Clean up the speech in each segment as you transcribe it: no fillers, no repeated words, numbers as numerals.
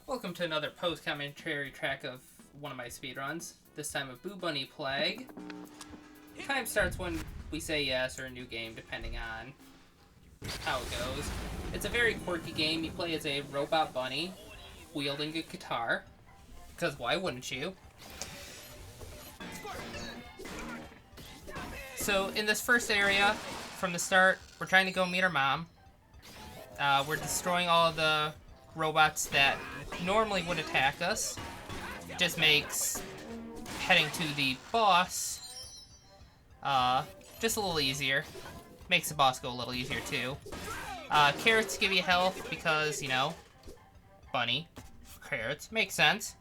Welcome to another post-commentary track of one of my speedruns, this time of Boo Bunny Plague. Time starts when we say yes or a new game, depending on how it goes. It's a very quirky game. You play as a robot bunny wielding a guitar, because why wouldn't you? So in this first area, from the start, we're trying to go meet our mom. We're destroying all of the robots that normally would attack us. It just makes heading to the boss just a little easier. Makes the boss go a little easier too. Carrots give you health because, you know, bunny. Carrots. Makes sense.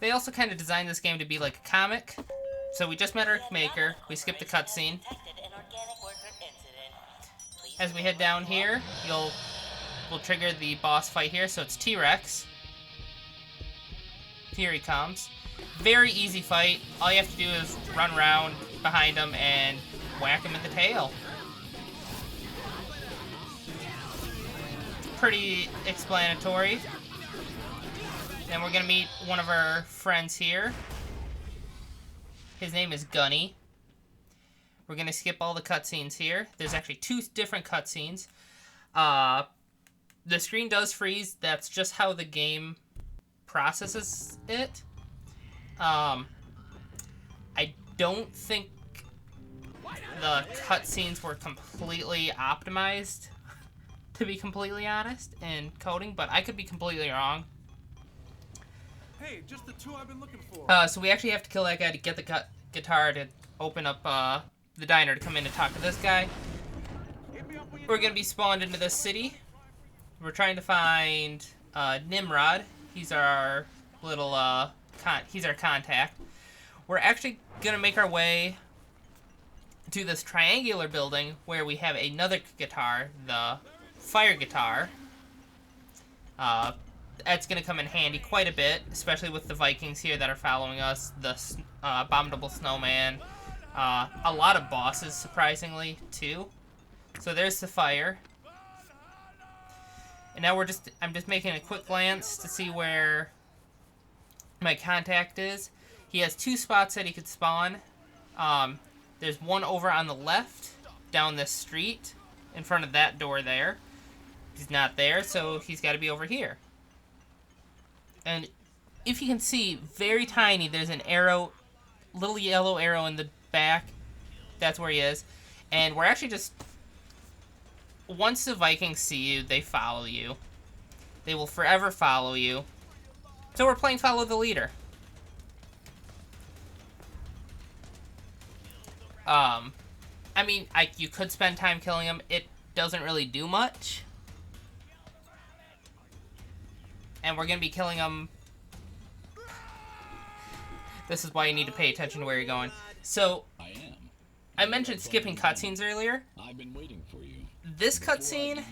They also kind of designed this game to be like a comic. So we just met our maker. We skipped the cutscene. As we head down here, we'll trigger the boss fight here. So it's T-Rex. Here he comes. Very easy fight. All you have to do is run around behind him and whack him in the tail. Pretty explanatory. Then we're gonna meet one of our friends here. His name is Gunny. We're gonna skip all the cutscenes here. There's actually two different cutscenes. The screen does freeze. That's just how the game processes it. I don't think the cutscenes were completely optimized, to be completely honest, in coding, but I could be completely wrong. Hey, just the two I've been looking for. So we actually have to kill that guy to get the guitar to open up the diner to come in and talk to this guy. We're gonna be spawned into this city. We're trying to find Nimrod. He's our little he's our contact. We're actually gonna make our way to this triangular building where we have another guitar, the fire guitar. That's gonna come in handy quite a bit, especially with the Vikings here that are following us. The abominable snowman. A lot of bosses, surprisingly, too. So there's the fire. And now I'm just making a quick glance to see where my contact is. He has two spots that he could spawn. There's one over on the left, down this street, in front of that door there. He's not there, so he's got to be over here. And if you can see, very tiny, there's an arrow, little yellow arrow in the back. That's where he is. And we're actually just... Once the Vikings see you, they follow you. They will forever follow you. So we're playing Follow the Leader. I mean, you could spend time killing him. It doesn't really do much. And we're going to be killing him. This is why you need to pay attention to where you're going. So, I mentioned skipping cutscenes earlier. I've been waiting for you. This cutscene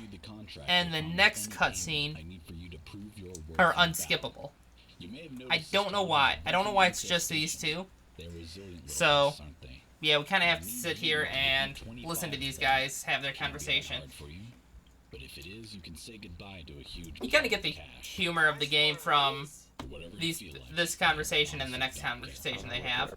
and the next cutscene are unskippable. I don't know why. I don't know why it's just these two. So, yeah, we kind of have to sit here and listen to these guys have their conversation. But if it is, you can say goodbye to a huge. You kind of get the humor of the game from this conversation and the next conversation they have.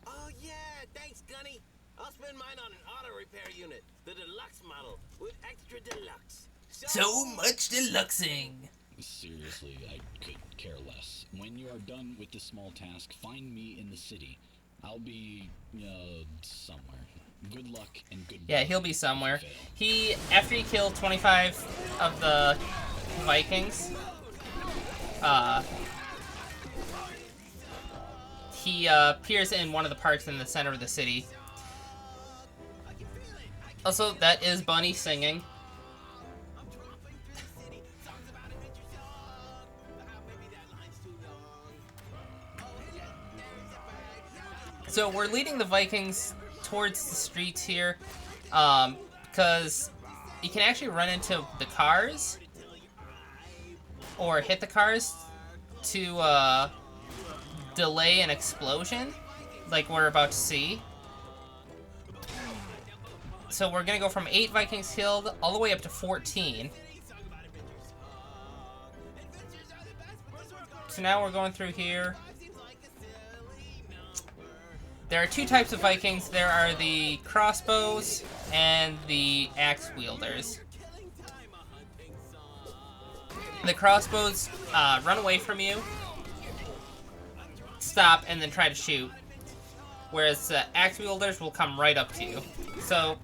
Oh yeah, thanks, Gunny. I'll spend mine on an auto repair unit, the deluxe model with extra deluxe. So much deluxing. Seriously, I could care less. When you are done with this small task, find me in the city. I'll be somewhere. Good luck and good. Yeah, he'll be somewhere. After he killed 25 of the Vikings, he appears in one of the parks in the center of the city. Also, that is Bunny singing. So we're leading the Vikings towards the streets here, because you can actually run into the cars or hit the cars to delay an explosion like we're about to see. So we're gonna go from 8 Vikings killed all the way up to 14. So now we're going through here. There are 2 types of Vikings. There are the crossbows and the axe wielders. The crossbows run away from you, stop, and then try to shoot. Whereas axe wielders will come right up to you. So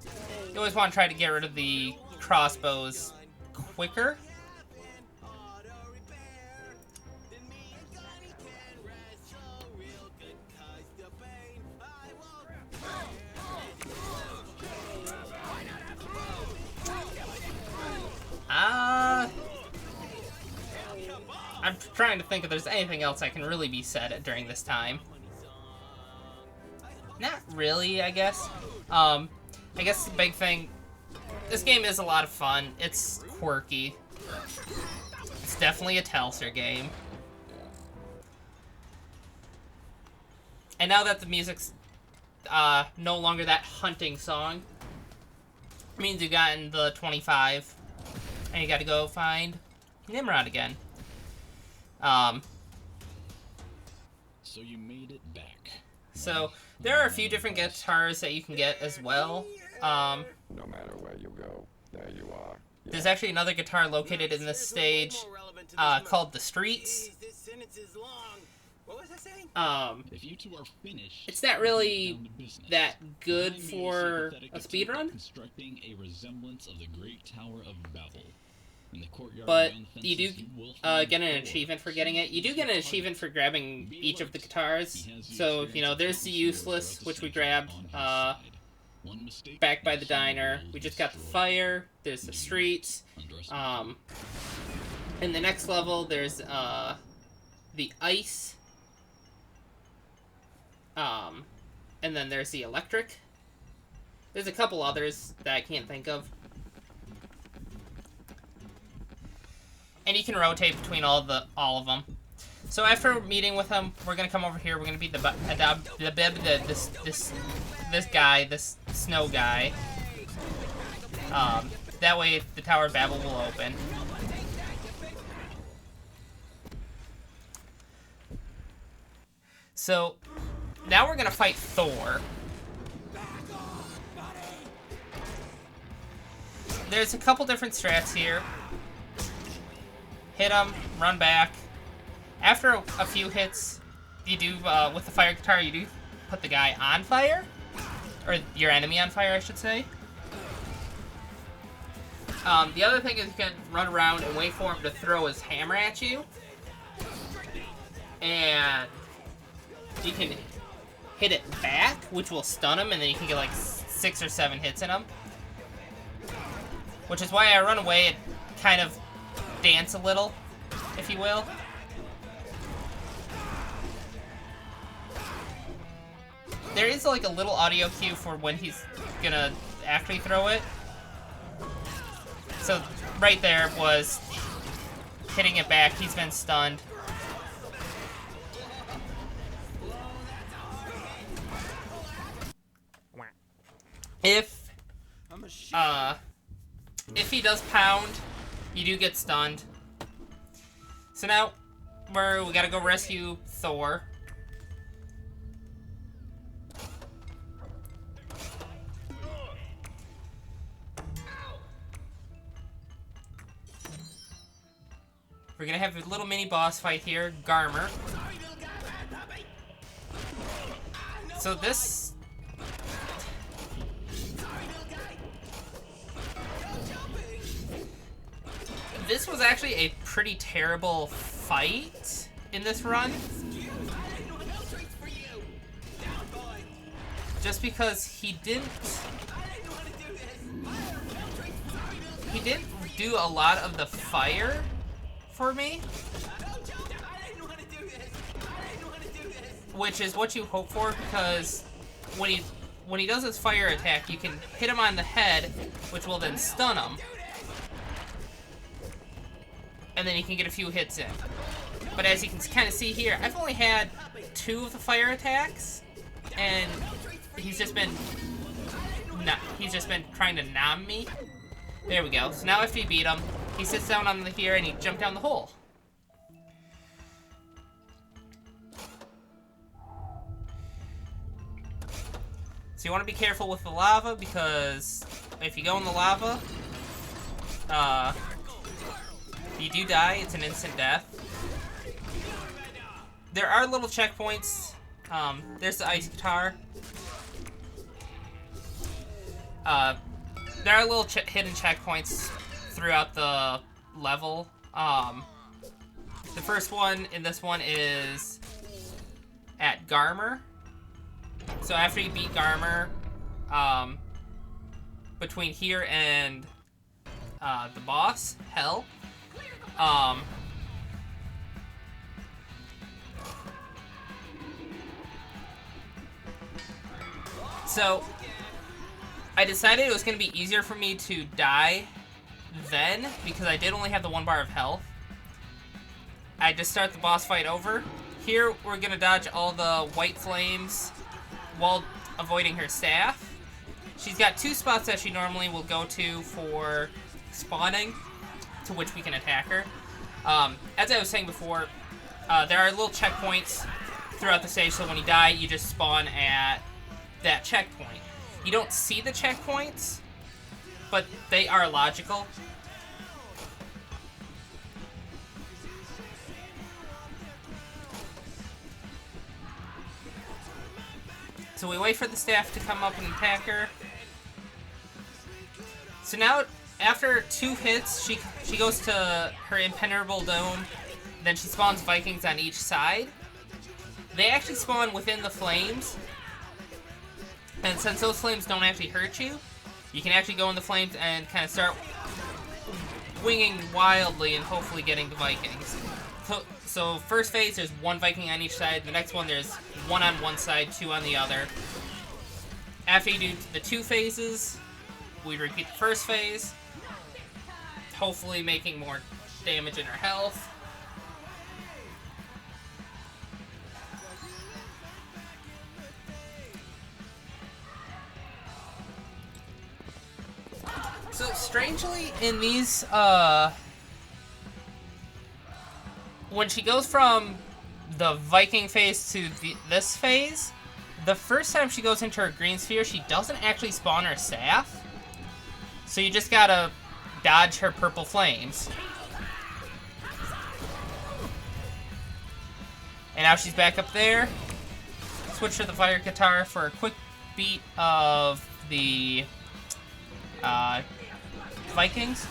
you always want to try to get rid of the crossbows quicker. I'm trying to think if there's anything else I can really be said during this time. Not really, I guess. I guess the big thing, this game is a lot of fun. It's quirky. It's definitely a Talcer game. And now that the music's no longer that hunting song, it means you've gotten the 25, and you gotta go find Nimrod again. So you made it back. So there are a few different guitars that you can get as well. No matter where you go, there you are. There's actually another guitar located in this stage called The Streets. If you two are finished, It's not really that good for a speedrun, constructing a resemblance of the Great Tower of Babel. In the courtyard but beyond the you do fences, you will find get an four achievement for getting it. You do get an achievement for grabbing each of the guitars. So, you know, there's the Useless, which we grabbed back by the diner. We just got the Fire. There's the Streets. In the next level, there's the Ice. And then there's the Electric. There's a couple others that I can't think of. And you can rotate between all of them. So after meeting with him, we're gonna come over here. We're gonna beat this guy, this snow guy. That way the Tower of Babel will open. So now we're gonna fight Thor. There's a couple different strats here. Hit him, run back. After a few hits, you do, with the fire guitar, you do put the guy on fire. Or your enemy on fire, I should say. The other thing is you can run around and wait for him to throw his hammer at you. And you can hit it back, which will stun him, and then you can get like 6 or 7 hits in him. Which is why I run away and kind of dance a little, if you will. There is like a little audio cue for when he's gonna actually throw it. So right there was hitting it back. He's been stunned. If he does pound, you do get stunned. So now we gotta go rescue Thor. We're gonna have a little mini boss fight here, Garmer. So this was actually a pretty terrible fight in this run. Just because he didn't do a lot of the fire for me. Which is what you hope for, because when he does his fire attack, you can hit him on the head, which will then stun him. And then you can get a few hits in. But as you can kind of see here, I've only had 2 of the fire attacks, and he's just been he's just been trying to nom me. There we go. So now after you beat him, he sits down on here and he jumped down the hole. So you want to be careful with the lava, because if you go in the lava, you do die. It's an instant death. There are little checkpoints. There's the ice guitar. There are little hidden checkpoints throughout the level. The first one in this one is at Garmer. So after you beat Garmer, between here and the boss, Hell, so I decided it was going to be easier for me to die then, because I did only have the 1 bar of health. I just start the boss fight over. Here, we're going to dodge all the white flames while avoiding her staff. She's got 2 spots that she normally will go to for spawning, to which we can attack her. As I was saying before, there are little checkpoints throughout the stage, so when you die, you just spawn at that checkpoint. You don't see the checkpoints, but they are logical. So we wait for the staff to come up and attack her. So now, after 2 hits, she goes to her impenetrable dome. Then she spawns Vikings on each side. They actually spawn within the flames. And since those flames don't actually hurt you, you can actually go in the flames and kind of start winging wildly and hopefully getting the Vikings. So first phase, there's 1 Viking on each side. The next one, there's 1 on one side, 2 on the other. After you do the 2 phases, we repeat the first phase, hopefully making more damage in her health. So strangely, in these, when she goes from the Viking phase to this phase, the first time she goes into her green sphere, she doesn't actually spawn her staff. So you just gotta dodge her purple flames. And now she's back up there. Switch to the fire guitar for a quick beat of the Vikings.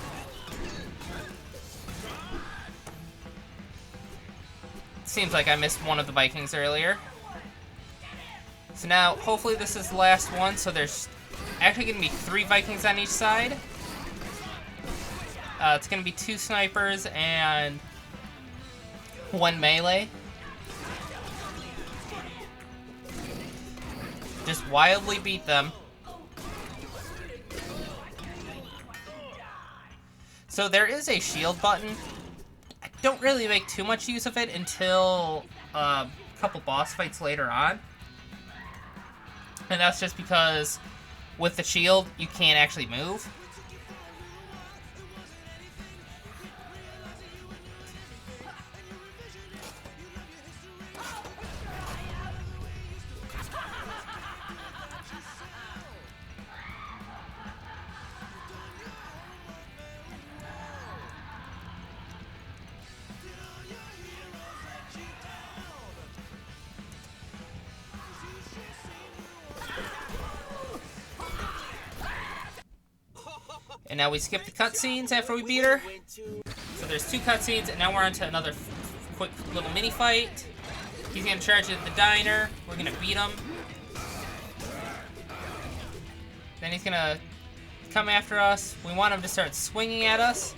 Seems like I missed one of the Vikings earlier. So now, hopefully this is the last one, so there's actually going to be 3 Vikings on each side. It's going to be 2 snipers and 1 melee. Just wildly beat them. So there is a shield button. I don't really make too much use of it until a couple boss fights later on. And that's just because with the shield, you can't actually move. And now we skip the cutscenes after we beat her. So there's 2 cutscenes, and now we're on to another quick little mini fight. He's gonna charge at the diner. We're gonna beat him. Then he's gonna come after us. We want him to start swinging at us.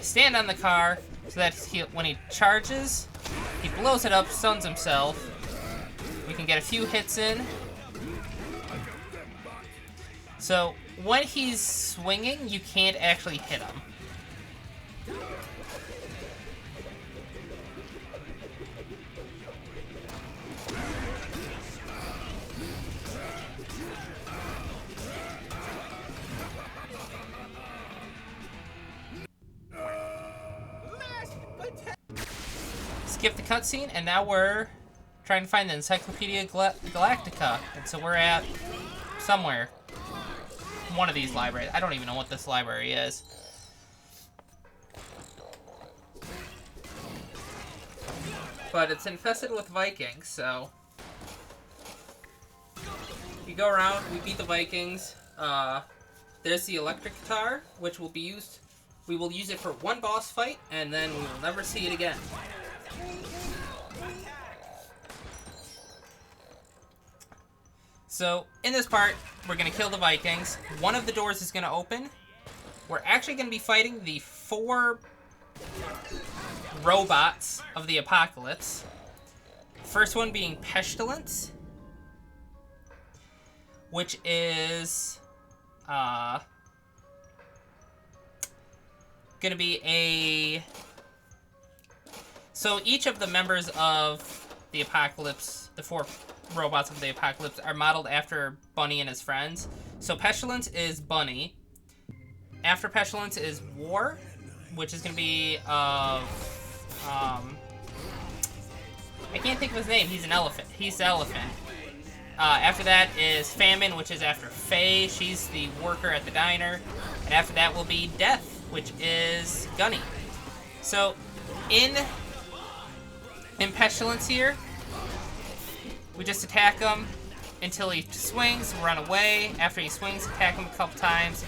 Stand on the car so that when he charges, he blows it up, stuns himself. We can get a few hits in. So when he's swinging, you can't actually hit him. skip the cutscene, and now we're trying to find the Encyclopedia Galactica. And so we're at somewhere. One of these libraries. I don't even know what this library is. But it's infested with Vikings, so... We go around, we beat the Vikings. There's the electric guitar, which will be used... We will use it for one boss fight, and then we will never see it again. So, in this part, we're going to kill the Vikings. One of the doors is going to open. We're actually going to be fighting the 4 robots of the apocalypse. First one being Pestilence, which is gonna be a... So each of the members of the apocalypse, the 4 robots of the apocalypse, are modeled after Bunny and his friends. So Pestilence is Bunny. After Pestilence is War, which is gonna be I can't think of his name. He's an elephant. He's the elephant. After that is Famine, which is after Faye. She's the worker at the diner. And after that will be Death, which is Gunny. So, in Pestilence here, we just attack him until he swings, run away. After he swings, attack him a couple times.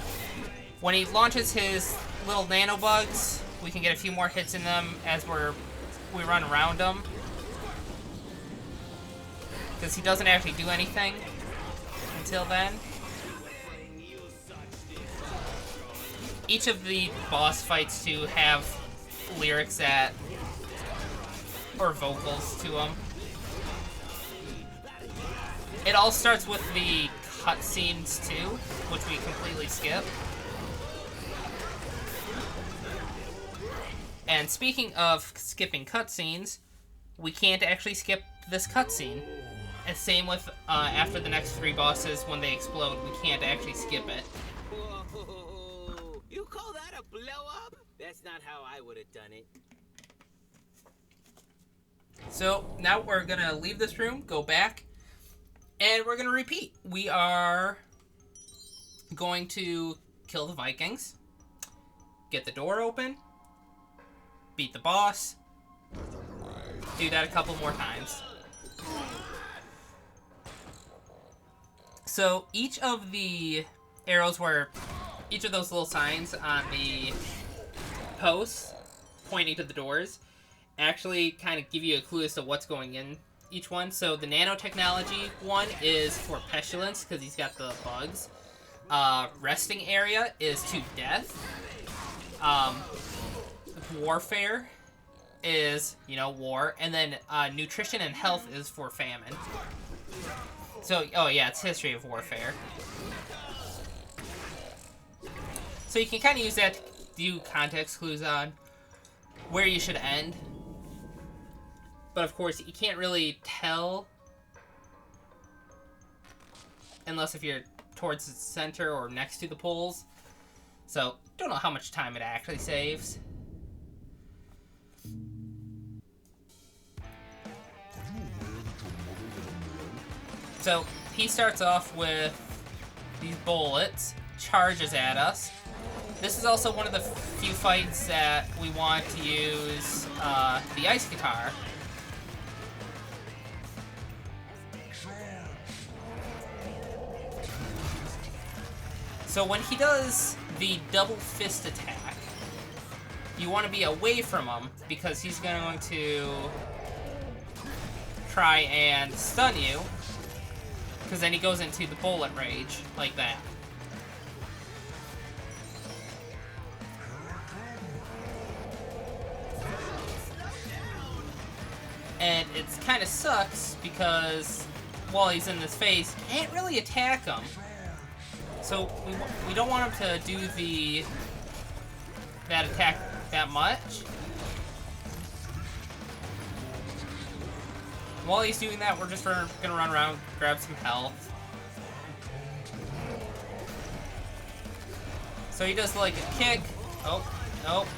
When he launches his little nanobugs, we can get a few more hits in them as we run around them. Because he doesn't actually do anything until then. Each of the boss fights too have lyrics or vocals to them. It all starts with the cutscenes too, which we completely skip. And speaking of skipping cutscenes, we can't actually skip this cutscene. And same with after the next 3 bosses, when they explode, we can't actually skip it. Whoa, you call that a blow up? That's not how I would have done it. So now we're gonna leave this room, go back, and we're gonna repeat. We are going to kill the Vikings, get the door open, beat the boss, do that a couple more times. So each of the arrows each of those little signs on the posts pointing to the doors actually kind of give you a clue as to what's going in each one. So the nanotechnology one is for Pestilence, because he's got the bugs. Resting area is to Death. Warfare is, war. And then nutrition and health is for Famine. So, oh yeah, it's history of warfare. So you can kind of use that to do context clues on where you should end. But of course, you can't really tell unless if you're towards the center or next to the poles. So, don't know how much time it actually saves. So, he starts off with these bullets, charges at us. This is also one of the few fights that we want to use the ice guitar. So when he does the double fist attack, you want to be away from him because he's going to try and stun you. Because then he goes into the bullet rage, like that. And it kind of sucks because while he's in this phase, you can't really attack him. So we don't want him to do that attack that much. While he's doing that, we're just gonna run around, grab some health. So he does like a kick. Oh, nope.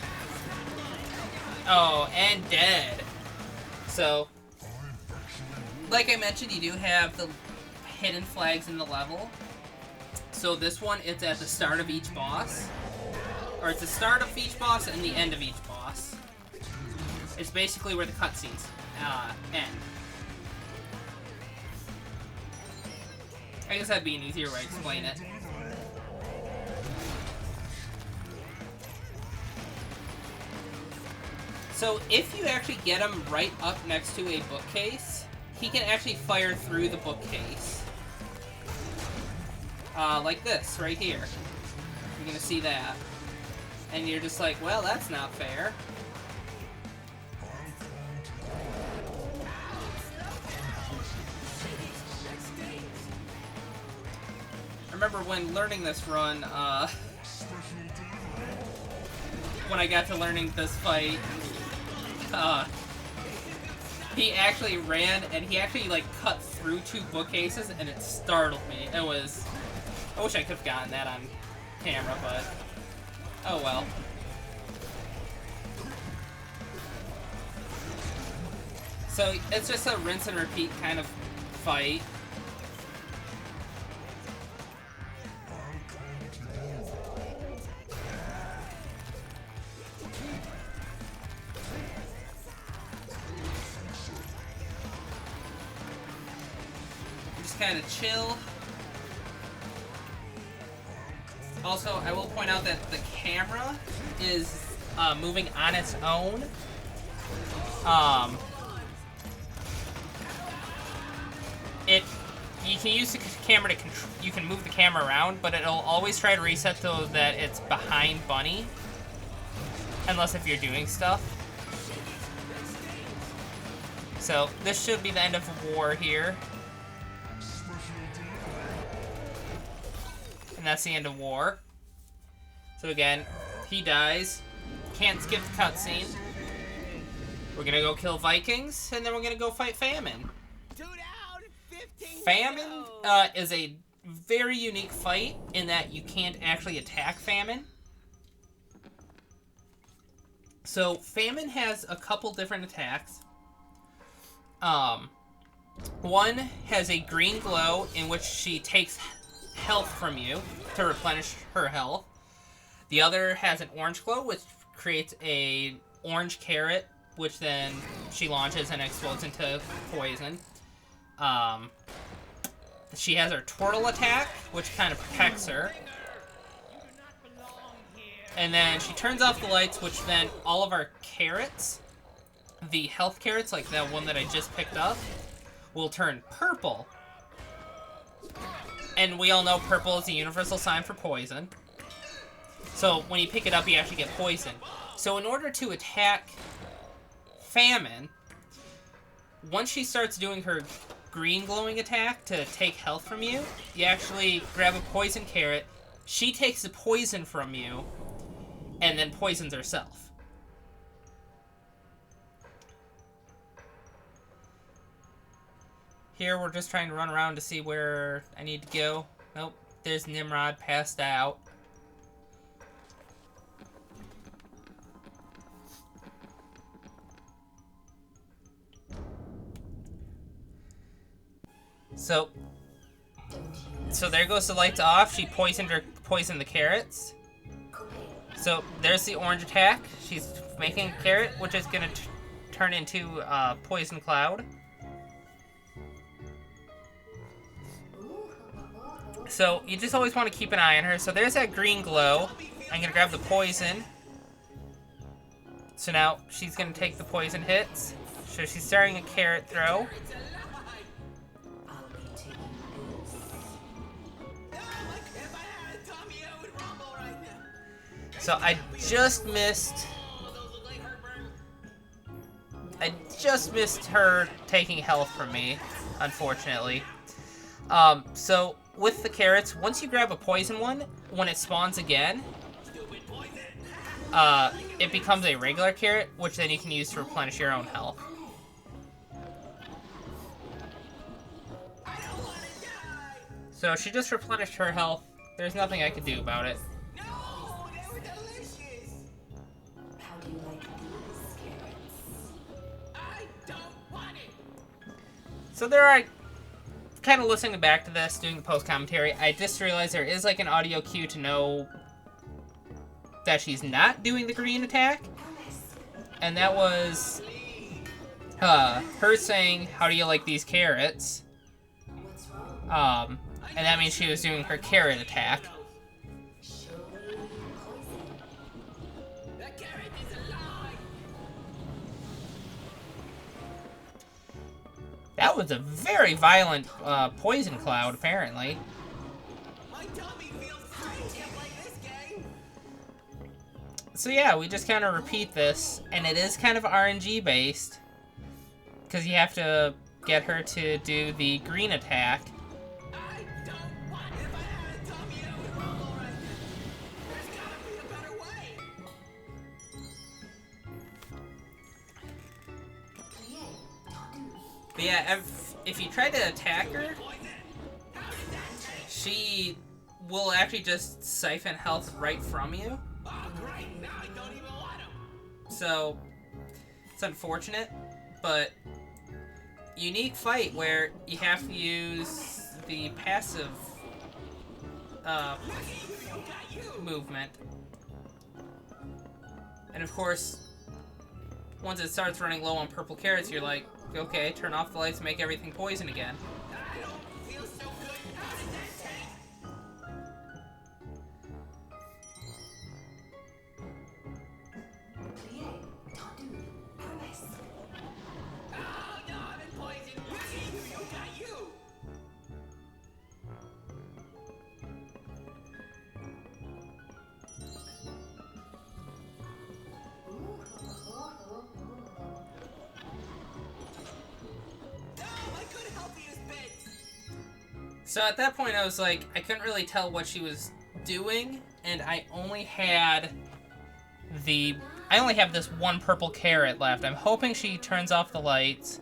Oh, and dead. So, like I mentioned, you do have the hidden flags in the level. So this one, it's at the start of each boss. Or it's the start of each boss and the end of each boss. It's basically where the cutscenes end. I guess that'd be an easier way to explain it. So if you actually get him right up next to a bookcase, he can actually fire through the bookcase. Like this, right here. You're gonna see that. And you're just like, well, that's not fair. I remember when learning this run, when I got to learning this fight, he actually ran and he actually like cut through 2 bookcases and it startled me. It was... I wish I could have gotten that on camera, but oh well. So it's just a rinse and repeat kind of fight. Just kind of chill. Also, I will point out that the camera is moving on its own. You can use the camera to control. You can move the camera around, but it'll always try to reset so that it's behind Bunny, unless if you're doing stuff. So this should be the end of war here. And that's the end of war. So again, he dies. Can't skip the cutscene. We're gonna go kill Vikings, and then we're gonna go fight Famine. Famine is a very unique fight in that you can't actually attack Famine. So Famine has a couple different attacks. One has a green glow in which she takes health from you to replenish her health. The other has an orange glow, which creates a orange carrot, which then she launches and explodes into poison. She has her twirl attack, which kind of protects her. And then she turns off the lights, which then all of our carrots, the health carrots, like that one that I just picked up, will turn purple. And we all know purple is the universal sign for poison. So when you pick it up, you actually get poison. So in order to attack Famine, once she starts doing her green glowing attack to take health from you, you actually grab a poison carrot, she takes the poison from you, and then poisons herself. Here we're just trying to run around to see where I need to go. Nope, there's Nimrod passed out. So there goes the lights off. She poisoned the carrots. So there's the orange attack. She's making a carrot, which is gonna turn into a poison cloud. So you just always want to keep an eye on her. So there's that green glow. I'm gonna grab the poison. So now she's gonna take the poison hits. So she's starting a carrot throw. So I just missed her taking health from me, unfortunately. So with the carrots, once you grab a poison one, when it spawns again, it becomes a regular carrot, which then you can use to replenish your own health. So she just replenished her health. There's nothing I could do about it. So there are, kind of listening back to this, doing the post commentary, I just realized there is like an audio cue to know that she's not doing the green attack, and that was her saying, "How do you like these carrots?" And that means she was doing her carrot attack. That was a very violent poison cloud, apparently. So yeah, we just kind of repeat this, and it is kind of RNG based, because you have to get her to do the green attack. But yeah, if you try to attack her, she will actually just siphon health right from you. So, it's unfortunate, but unique fight where you have to use the passive movement. And of course, once it starts running low on purple carrots, you're like, okay, turn off the lights, make everything poison again. So at that point I was like, I couldn't really tell what she was doing, and I only have this one purple carrot left. I'm hoping she turns off the lights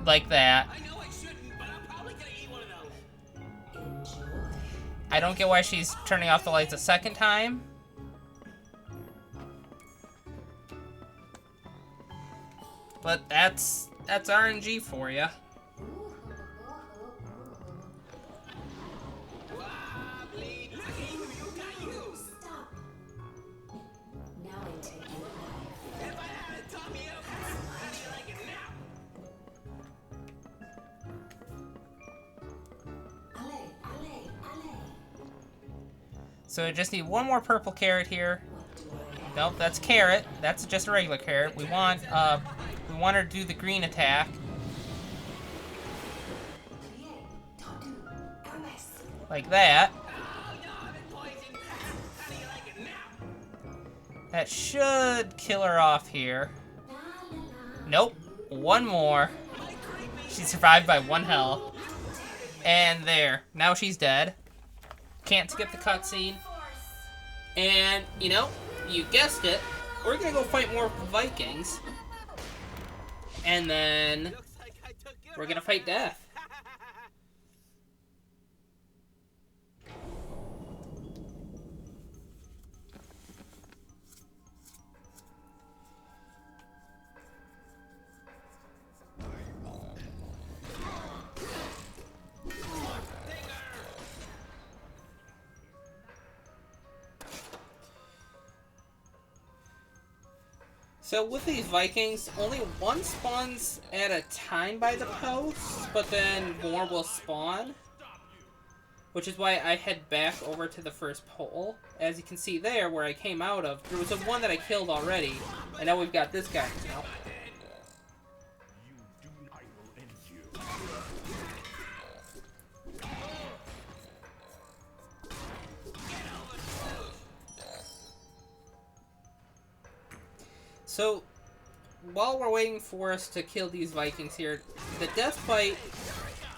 like that. I know I shouldn't, but I'm probably gonna eat one of those. I don't get why she's turning off the lights a second time. But that's RNG for you. So I just need one more purple carrot here. Nope, that's carrot. That's just a regular carrot. We want her to do the green attack. Like that. That should kill her off here. Nope. One more. She survived by 1 health. And there. Now she's dead. Can't skip the cutscene. And, you know, you guessed it, we're gonna go fight more Vikings. And then we're gonna fight Death. So with these Vikings, only one spawns at a time by the post, but then more will spawn. Which is why I head back over to the first pole. As you can see there, where I came out of, there was one that I killed already, and now we've got this guy now. So, while we're waiting for us to kill these Vikings here, the death fight,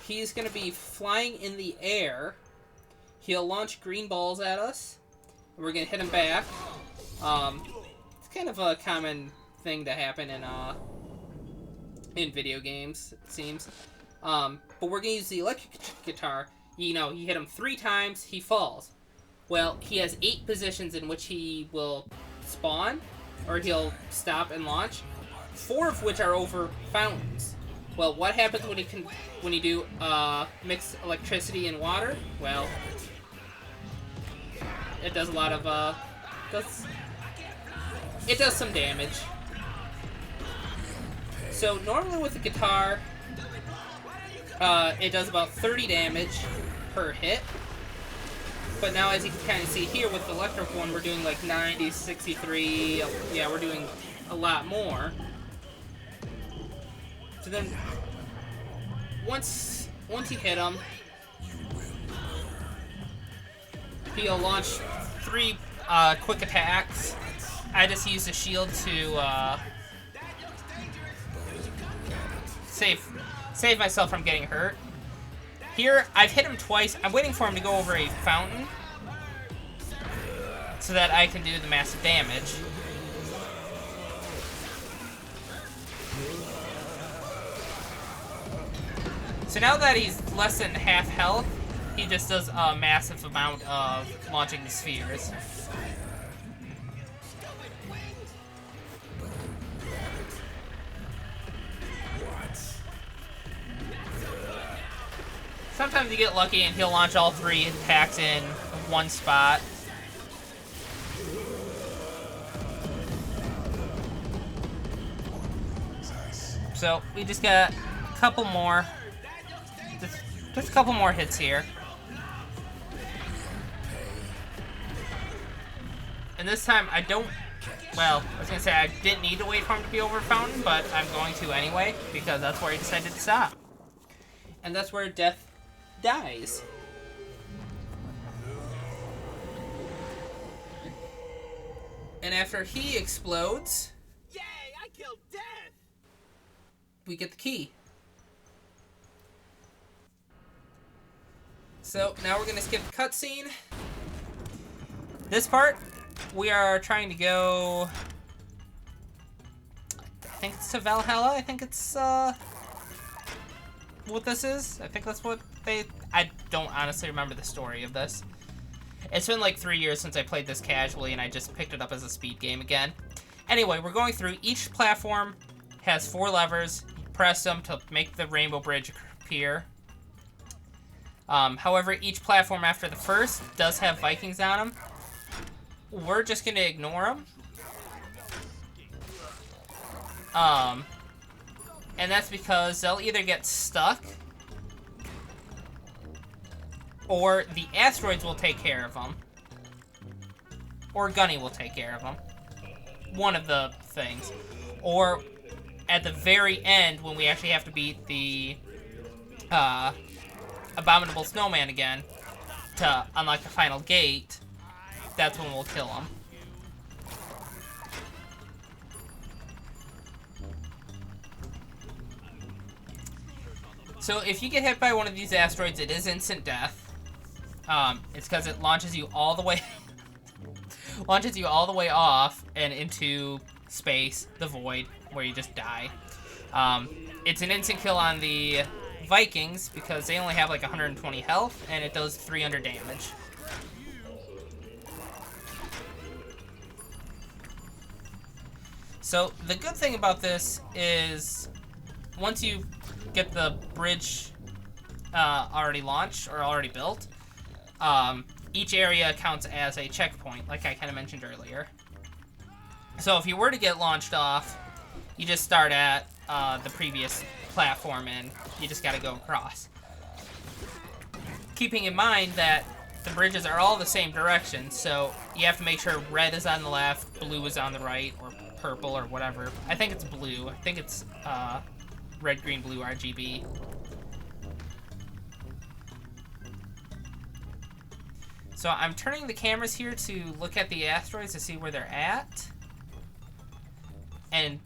he's going to be flying in the air. He'll launch green balls at us, and we're going to hit him back. It's kind of a common thing to happen in video games, it seems. But we're going to use the electric guitar. You know, you hit him 3 times, he falls. Well, he has 8 positions in which he will spawn, or he'll stop and launch, 4 of which are over fountains. Well, what happens when you do mix electricity and water? Well, it does a lot of it does some damage. So normally with the guitar, it does about 30 damage per hit. But now, as you can kind of see here with the electric one, we're doing like 90, 63. Yeah, we're doing a lot more. So then, once you hit him, he'll launch 3 quick attacks. I just use the shield to save myself from getting hurt. Here, I've hit him twice. I'm waiting for him to go over a fountain so that I can do the massive damage. So now that he's less than half health, he just does a massive amount of launching the spheres. Sometimes you get lucky and he'll launch all 3 attacks in one spot. So we just got a couple more, just a couple more hits here. And this time I don't, well, I was gonna say I didn't need to wait for him to be over fountain, but I'm going to anyway, because that's where he decided to stop. And that's where death dies. And after he explodes, Yay, I killed Death! we get the key. So now we're gonna skip the cutscene. This part, we are trying to go, I think it's to Valhalla. I think it's what this is. I think that's what I don't honestly remember the story of this. It's been like 3 years since I played this casually, and I just picked it up as a speed game again. Anyway, we're going through. Each platform has 4 levers. You press them to make the rainbow bridge appear. However, each platform after the first does have Vikings on them. We're just going to ignore them. And that's because they'll either get stuck, or the asteroids will take care of them, or Gunny will take care of them. One of the things. Or at the very end, when we actually have to beat the Abominable Snowman again to unlock the final gate, that's when we'll kill him. So if you get hit by one of these asteroids, it is instant death. It's because it launches you all the way off and into space, the void, where you just die. It's an instant kill on the Vikings because they only have like 120 health, and it does 300 damage. So the good thing about this is once you get the bridge already launched or already built, each area counts as a checkpoint, like I kind of mentioned earlier. So if you were to get launched off, you just start at the previous platform and you just got to go across. Keeping in mind that the bridges are all the same direction, so you have to make sure red is on the left, blue is on the right, or purple, or whatever. I think it's blue. I think it's red, green, blue, RGB. So I'm turning the cameras here to look at the asteroids to see where they're at. And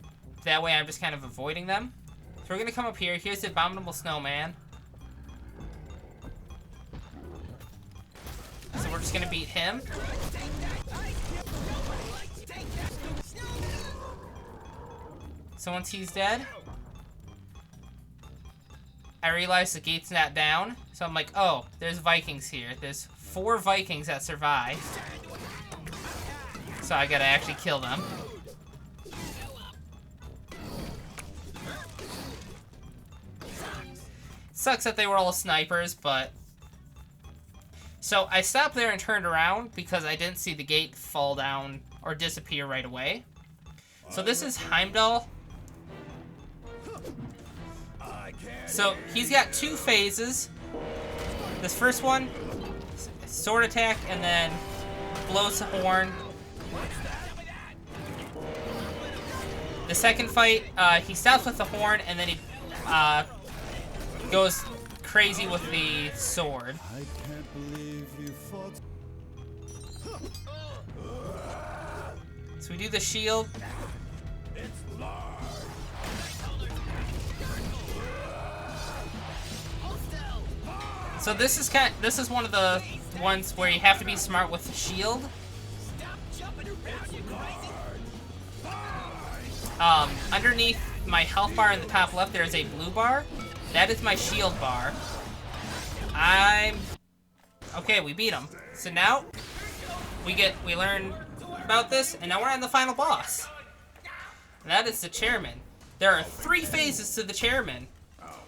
that way I'm just kind of avoiding them. So we're going to come up here. Here's the Abominable Snowman. So we're just going to beat him. So once he's dead, I realize the gate's not down. So I'm like, oh, there's Vikings here. There's 4 Vikings that survived. So I gotta actually kill them. Sucks that they were all snipers, but... So I stopped there and turned around because I didn't see the gate fall down or disappear right away. So this is Heimdall. So he's got 2 phases. This first one, sword attack, and then blows the horn. The second fight, he stops with the horn, and then he goes crazy with the sword. I can't believe you fought. So we do the shield. So this is one of the ones where you have to be smart with the shield. Underneath my health bar in the top left, there is a blue bar. That is my shield bar. Okay, we beat him. So now we learn about this, and now we're on the final boss. And that is the chairman. There are 3 phases to the chairman.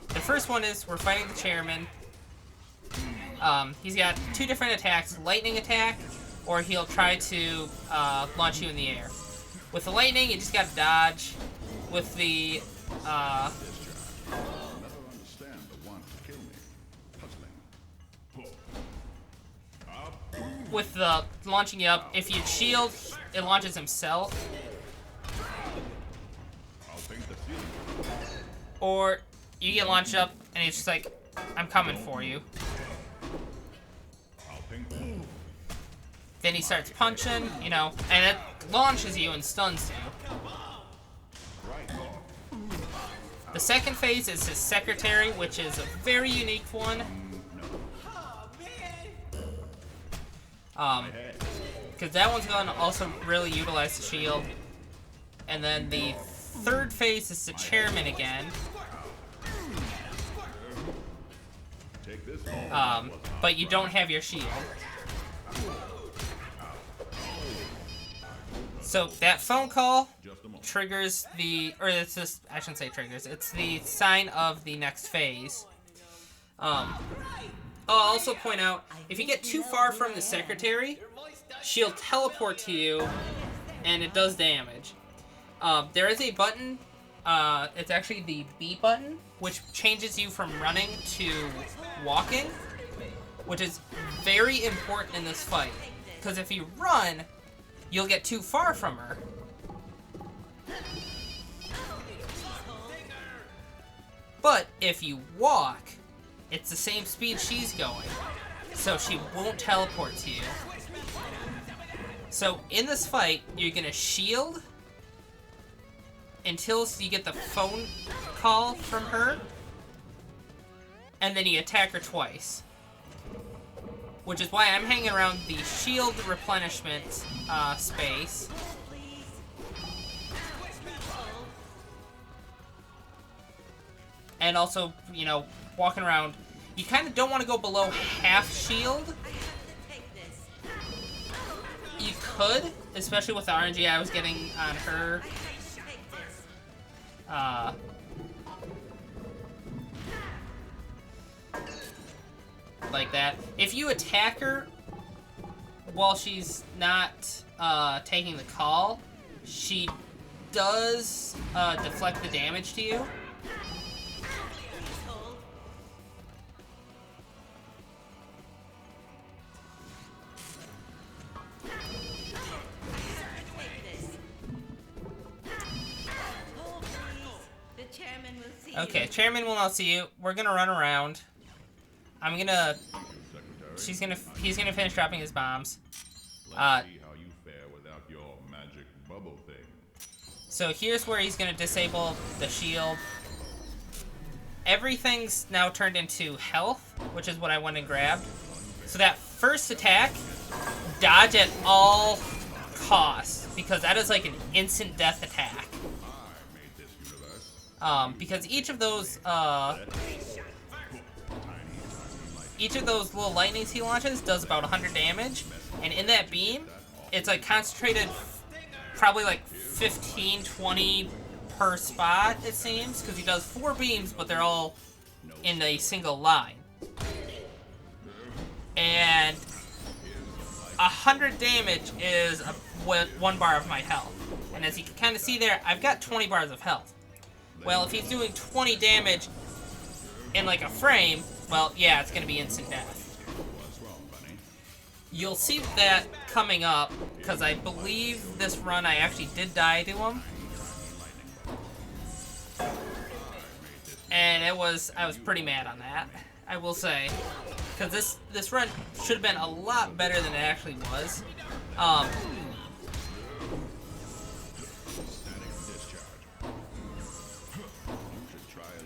The first one is we're fighting the chairman. He's got 2 different attacks: lightning attack, or he'll try to launch you in the air. With the lightning, you just gotta dodge. With the launching you up, if you shield, it launches himself. Or you get launched up, and he's just like, I'm coming for you. Then he starts punching, you know, and it launches you and stuns you. The second phase is his secretary, which is a very unique one. Because that one's gonna also really utilize the shield. And then the third phase is the chairman again. But you don't have your shield. So that phone call triggers the, or it's just, I shouldn't say triggers, it's the sign of the next phase. I'll also point out, if you get too far from the secretary, she'll teleport to you, and it does damage. There is a button, it's actually the B button, which changes you from running to walking, which is very important in this fight. Because if you run, you'll get too far from her. But if you walk, it's the same speed she's going, so she won't teleport to you. So in this fight, you're gonna shield until you get the phone call from her, and then you attack her twice. Which is why I'm hanging around the shield replenishment space. And also, you know, walking around, you kind of don't want to go below half shield. You could, especially with the RNG I was getting on her. Like that. If you attack her while she's not taking the call, she does deflect the damage to you. Okay, chairman will not see you. We're gonna run around. He's gonna finish dropping his bombs. See how you fare without your magic bubble thing. So here's where he's gonna disable the shield. Everything's now turned into health, which is what I went and grabbed. So that first attack, dodge at all costs, because that is like an instant death attack. Because each of those little lightnings he launches does about 100 damage, and in that beam, it's like concentrated probably like 15, 20 per spot, it seems, because he does 4 beams, but they're all in a single line. And 100 damage is 1 bar of my health. And as you can kind of see there, I've got 20 bars of health. Well, if he's doing 20 damage in like a frame, well, yeah, it's going to be instant death. You'll see that coming up, because I believe this run I actually did die to him. And I was pretty mad on that, I will say. Because this run should have been a lot better than it actually was.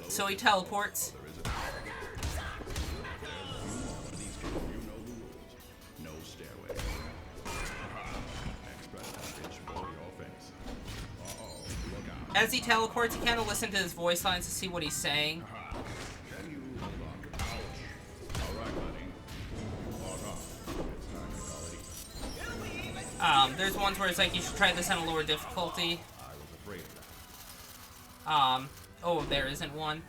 So he teleports. As he teleports, you kind of listen to his voice lines to see what he's saying. There's ones where it's like, you should try this on a lower difficulty. Oh, there isn't one.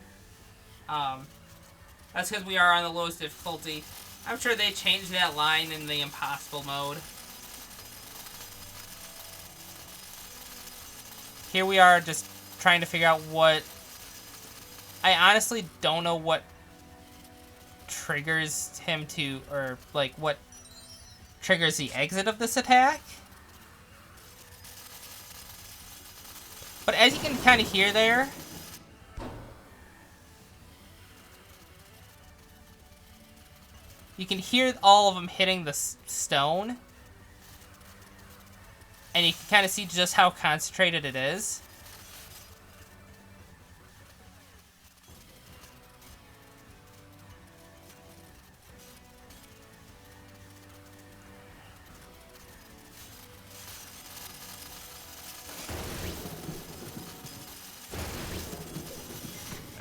That's because we are on the lowest difficulty. I'm sure they changed that line in the impossible mode. Here we are just trying to figure out what... I honestly don't know what triggers him to... Or, like, what triggers the exit of this attack. But as you can kind of hear there... You can hear all of them hitting the stone. And you can kind of see just how concentrated it is.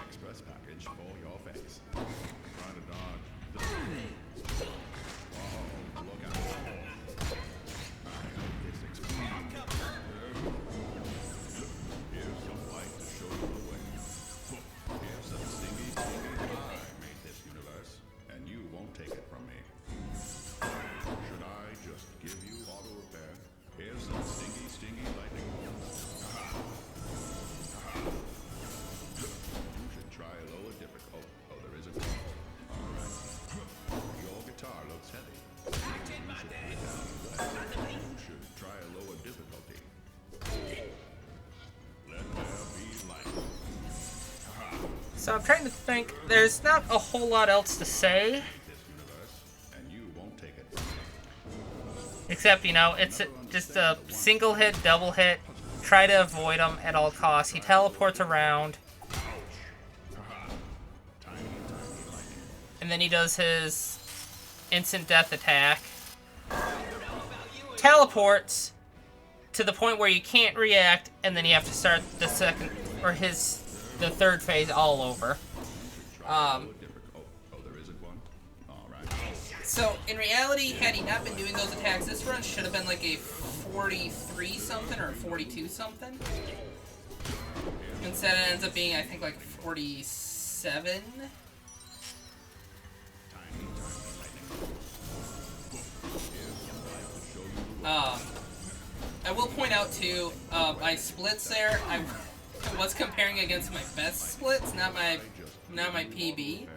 Express package for your face. Try to dodge. Whoa, look out. Here's some light to show you the way. Here's some stingy. I made this universe, and you won't take it from me. Should I just give you auto repair? Here's some stingy lightning bolts. You should try a lower difficult. Oh, there isn't one. All right. Your guitar looks heavy. You should try a lower difficulty. Let there be light. So I'm trying to think. There's not a whole lot else to say. This universe, and you won't take it from me. Except, you know, it's just a single hit, double hit. Try to avoid him at all costs. He teleports around. And then he does his instant death attack. Teleports to the point where you can't react, and then you have to start the second, or the third phase all over. Oh, there isn't one? All right. So, in reality, had he not been doing those attacks, this run should have been like a 43 something or 42 something. Instead, it ends up being, I think, like 47. I will point out too, my splits there. I was comparing against my best splits, not my PB.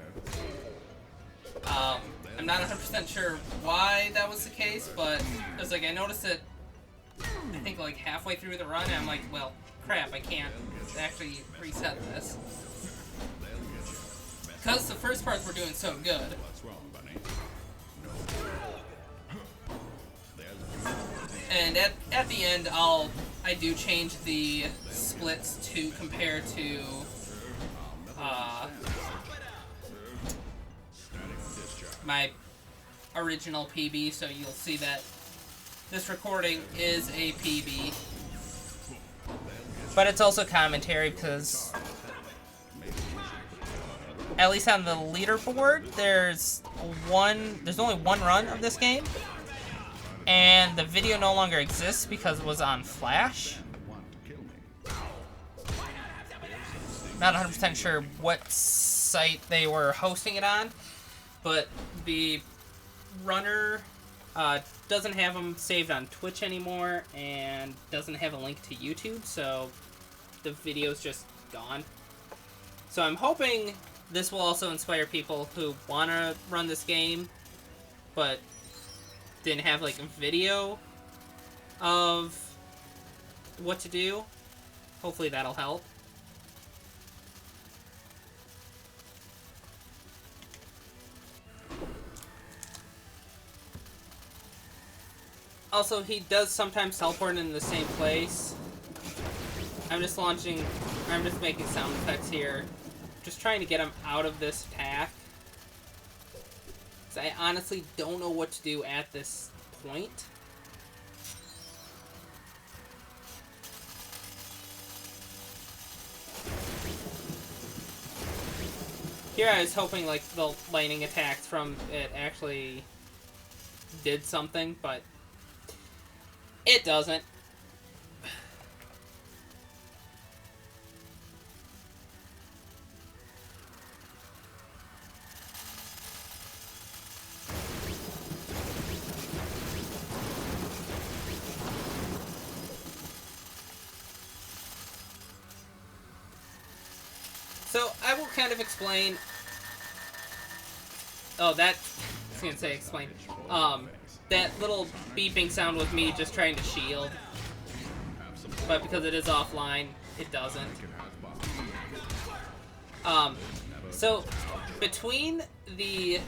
I'm not 100% sure why that was the case, but it was like I noticed it. I think like halfway through the run, and I'm like, well, crap, I can't actually reset this because the first parts were doing so good. What's wrong, Bunny? And at the end, I do change the splits to compare to my original PB, so you'll see that this recording is a PB. But it's also commentary because, at least on the leaderboard, there's only one run of this game. And the video no longer exists because it was on Flash. Not 100% sure what site they were hosting it on, but the runner doesn't have them saved on Twitch anymore and doesn't have a link to YouTube, so the video's just gone. So I'm hoping this will also inspire people who want to run this game, but didn't have like a video of what to do. Hopefully that'll help. Also, he does sometimes teleport in the same place. I'm just making sound effects here. Just trying to get him out of this attack. 'Cause I honestly don't know what to do at this point. Here I was hoping like the lightning attacks from it actually did something, but it doesn't. So I will kind of explain. Oh, that. I was gonna say explain. That little beeping sound was me just trying to shield. But because it is offline, it doesn't. So between the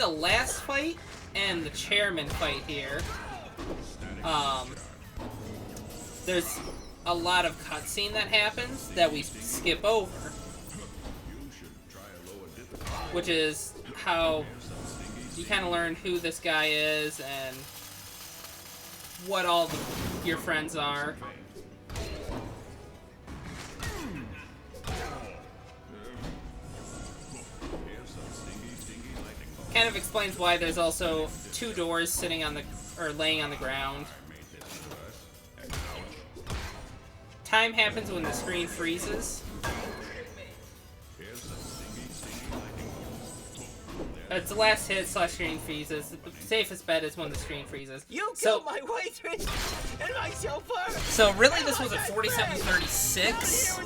last fight and the chairman fight here, there's a lot of cutscene that happens that we skip over, which is how you kind of learn who this guy is and what all your friends are. Kind of explains why there's also 2 doors sitting on the laying on the ground. Time happens when the screen freezes. It's the last hit / screen freezes. The safest bet is when the screen freezes. You killed my waitress and my chauffeur. So really, this was at 47:36.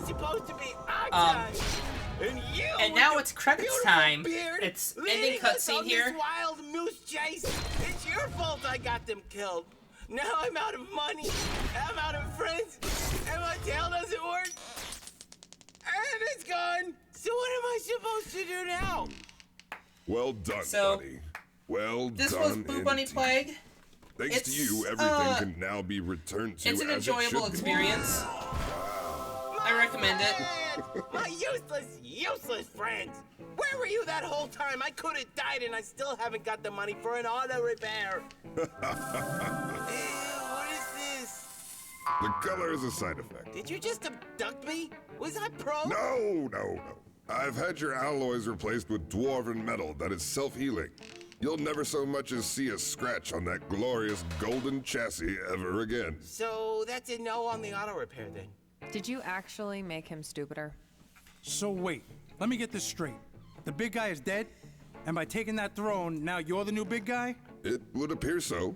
And now it's credits time. It's ending cutscene here. Wild moose chase. It's your fault I got them killed. Now I'm out of money. I'm out of friends. And my tail doesn't work. And it's gone. So what am I supposed to do now? Well done, So, buddy. Well This done. was Blue Bunny indeed. Plague. Thanks to you, everything can now be returned to It's an as it enjoyable should be. experience. I recommend it. My useless friends. Where were you that whole time? I could have died and I still haven't got the money for an auto repair. What is this? The color is a side effect. Did you just abduct me? Was I pro? No. I've had your alloys replaced with dwarven metal that is self-healing. You'll never so much as see a scratch on that glorious golden chassis ever again. So that's a no on the auto repair then. Did you actually make him stupider? So wait, let me get this straight. The big guy is dead? And by taking that throne, now you're the new big guy? It would appear so.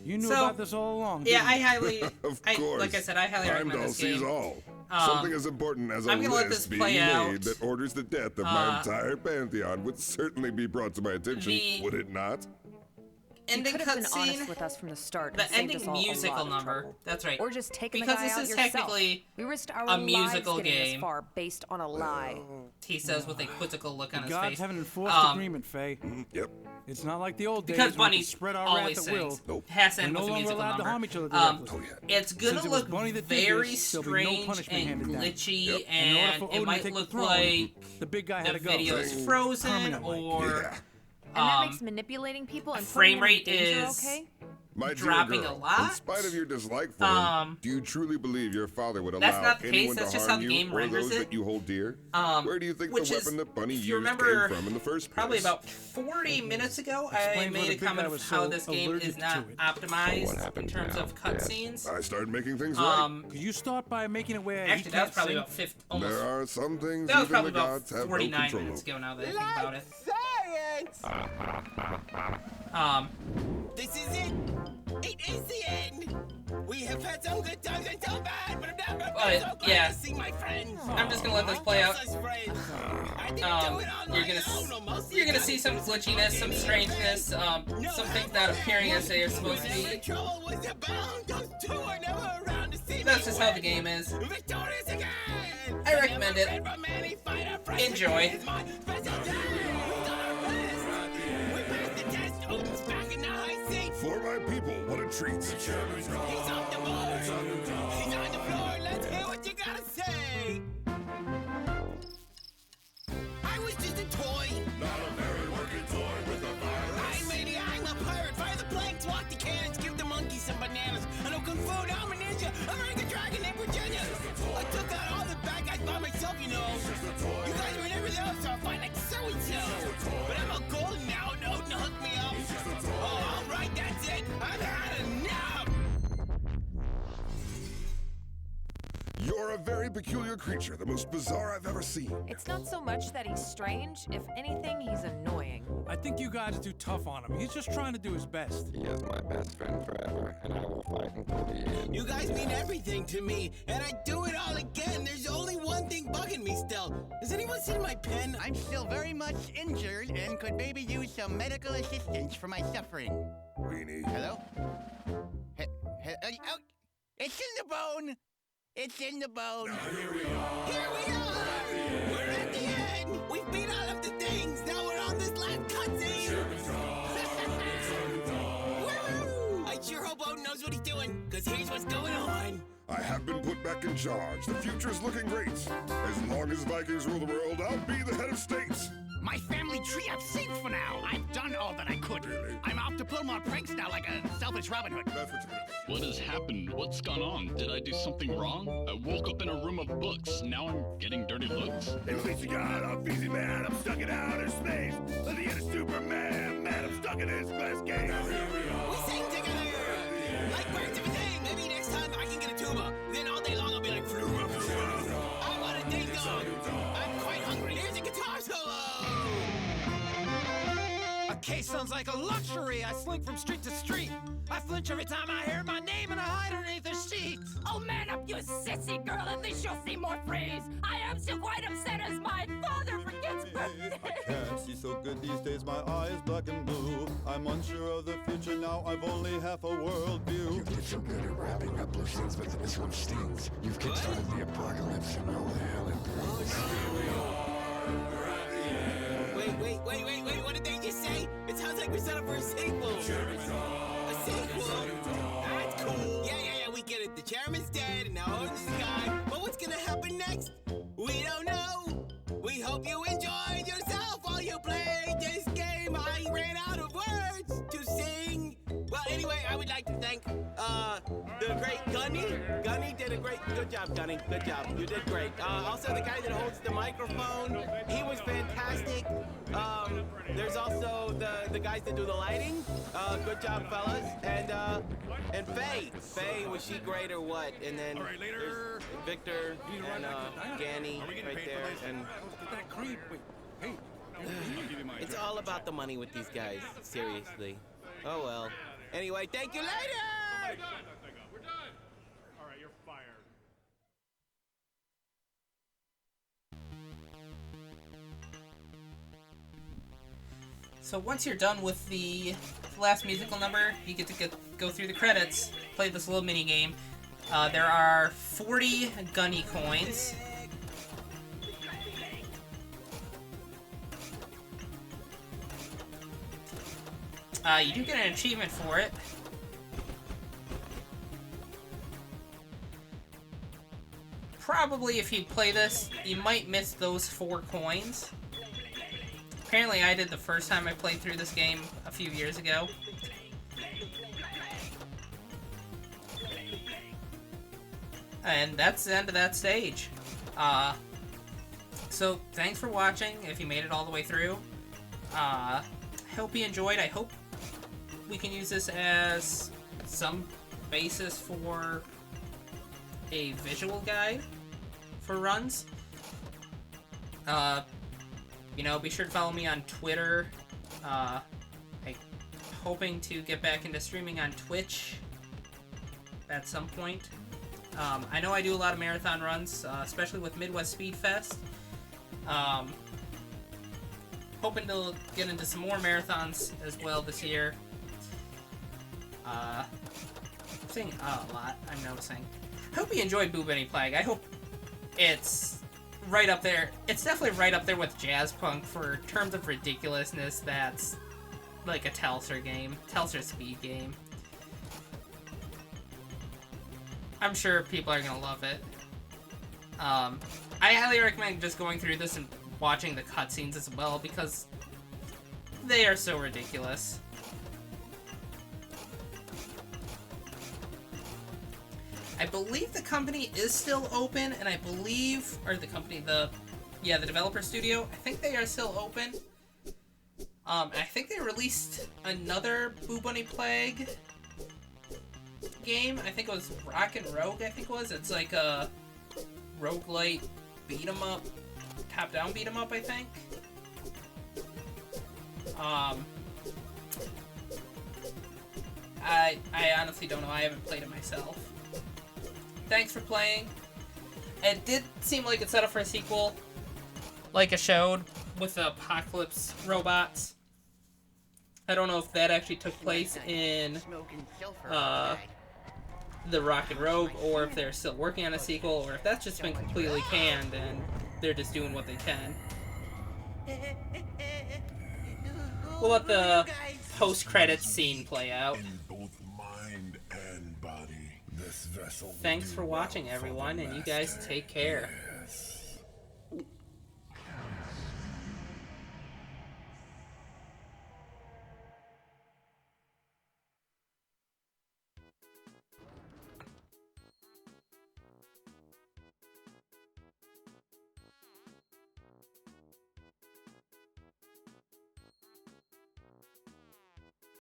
You knew So, about this all along, Yeah, didn't I you? highly, Of course. like I said, I highly recommend Heimdall this sees game. all. Something as important as a I'm gonna let list this being play out. made that orders the death of my entire pantheon would certainly be brought to my attention, would it not? You Ending could have been honest cutscene. with us from the start. The and saved ending us all a musical lot of number. trouble. That's right. Or just taking Because the guy this out is yourself. technically we risked our a musical lives getting game. this far based on a lie. He says with a quizzical look on The his gods face. have an enforced agreement, Faye. Yep. It's not like the old days Because when we Bunny could spread our always wrath at will. sings. Nope. Has to We're end no with a longer musical allowed to number. harm each other directly. It's gonna Since it was look Bunny that did very this, there'll be no strange punishment and handed down. glitchy, Yep. In order and for it Odin to might take the look throne, like the big guy had the to go. video's Right. frozen, Permanently. or Yeah. And that makes manipulating people and frame putting them in rate danger is okay? My dear dropping girl, a lot. in spite of your dislike for him, do you truly believe your father would allow not the case, anyone that's to just harm how the you game or renders those it. that you hold dear? Where do you think the Which is, weapon that Bunny if you used remember, came from in the first place? probably about 40 minutes ago, I Explains why made the a big comment guy of was how so this game is allergic not to it. optimized in terms of cutscenes. I started making things right. Could you start by making it where he Actually, that was can't probably sing? about 50, almost. There are some things That was even probably the about gods have no 49 control minutes over. ago now that I think about it. Science! This is it! It is the end! We have had some good times and so bad, but I'm never so glad yeah. to see my friends! I'm just gonna let this play out. You're You're gonna see some glitchiness, some strangeness, some things not appearing as they are supposed to be. That's just how the game is. I recommend it. Enjoy. For my people, what a treat. He's off the board. He's on the floor. Let's hear what you gotta say. I was just a toy. Not a very working toy with a virus. I'm Matey, I'm a pirate. Fire the planks, walk the cannons, give the monkeys some bananas. I know Kung Fu, now I'm a ninja. I'm like a dragon in Virginia. I took out all the bad guys by myself, you know. You guys were never there, so I fight like so-and-so. But I'm all golden now, no, hook me up. Oh, all right, that's it. I've had enough. You're a very peculiar creature, the most bizarre I've ever seen. It's not so much that he's strange. If anything, he's annoying. I think you guys are too tough on him. He's just trying to do his best. He is my best friend forever, and I will fight until the end. You guys mean everything to me, and I'd do it all again. There's only one thing bugging me still. Has anyone seen my pen? I'm still very much injured and could maybe use some medical assistance for my suffering. Weenie. Hello? Oh, it's in the bone! It's in the bone! Here we are! We're at the end! We've beat all of the things! Now we're on this last cutscene! Woo! I sure hope Odin knows what he's doing, because here's what's going on. I have been put back in charge. The future's looking great. As long as Vikings rule the world, I'll be the head of states. My family tree I've saved for now! I've done all that I could! Really? I'm off to pull more pranks now like a selfish Robin Hood. That's what you're gonna do. What has happened? What's gone on? Did I do something wrong? I woke up in a room of books. Now I'm getting dirty looks. At least you got off easy, man. I'm stuck in outer space. At the end of Superman, man, I'm stuck in his glass case. We sing together! Like birds of a thing! Maybe next time I can get a tuba. Then all day long I'll be like, fluma, fluma. I want a ding dong! I'm quite hungry. Here's a guitar solo! A case sounds like a luxury. I slink from street to street. I flinch every time I hear my name and I hide underneath the sheets. Oh, man up, you sissy girl, at least you'll see more praise. I am still quite upset as my father forgets birthdays. I can't see so good these days, my eyes black and blue. I'm unsure of the future now, I've only half a world view. You get so good at wrapping up loose ends, but this one stings. You've kickstarted the apocalypse, and all the hell it brings. Wait, what did they just say? It sounds like we're set up for a sequel. A sequel? That's cool. Yeah, we get it. The chairman's dead, and now Odin's the guy. But what's gonna happen next? We don't know. We hope you enjoyed yourself while you played this game. I ran out of words to sing. Well, anyway, I would like to thank the great Gunny. Gunny did a good job, Gunny. Good job. You did great. Also, the guy that holds the microphone, he was fantastic. There's also the guys that do the lighting. Good job, fellas. And Faye. Faye, was she great or what? And then All right, later. there's Victor and Ganny right there. And That creep. Wait, hey. it's all about the money with these guys. Seriously. Oh well. Anyway, thank you later. We're done. All right, you're fired. So once you're done with the last musical number, you get to go through the credits, play this little mini game. There are 40 Gunny coins. You do get an achievement for it. Probably if you play this, you might miss those 4 coins. Apparently I did the first time I played through this game a few years ago. And that's the end of that stage. So thanks for watching, if you made it all the way through. I hope you enjoyed. I hope we can use this as some basis for a visual guide for runs. You know, be sure to follow me on Twitter. I'm hoping to get back into streaming on Twitch at some point. I know I do a lot of marathon runs, especially with Midwest Speed Fest. Hoping to get into some more marathons as well this year. Saying a lot, I'm noticing. I hope you enjoyed Boo Bunny Plague. I hope it's right up there. It's definitely right up there with Jazz Punk for terms of ridiculousness. That's like a Talcer game. Talcer speed game. I'm sure people are gonna love it. I highly recommend just going through this and watching the cutscenes as well, because they are so ridiculous. I believe the company is still open, and I believe, or the company, the developer studio, I think they are still open. I think they released another Boo Bunny Plague game. I think it was Rock and Rogue, I think it was. It's like a roguelite beat-em-up, top-down beat-em-up, I think. I honestly don't know. I haven't played it myself. Thanks for playing. It did seem like it's set up for a sequel, like it showed, with the Apocalypse robots. I don't know if that actually took place in the Rock and Rogue, or if they're still working on a sequel, or if that's just been completely canned and they're just doing what they can. We'll let the post-credits scene play out. Mind and body. This vessel. Thanks for watching, everyone, and you guys take care.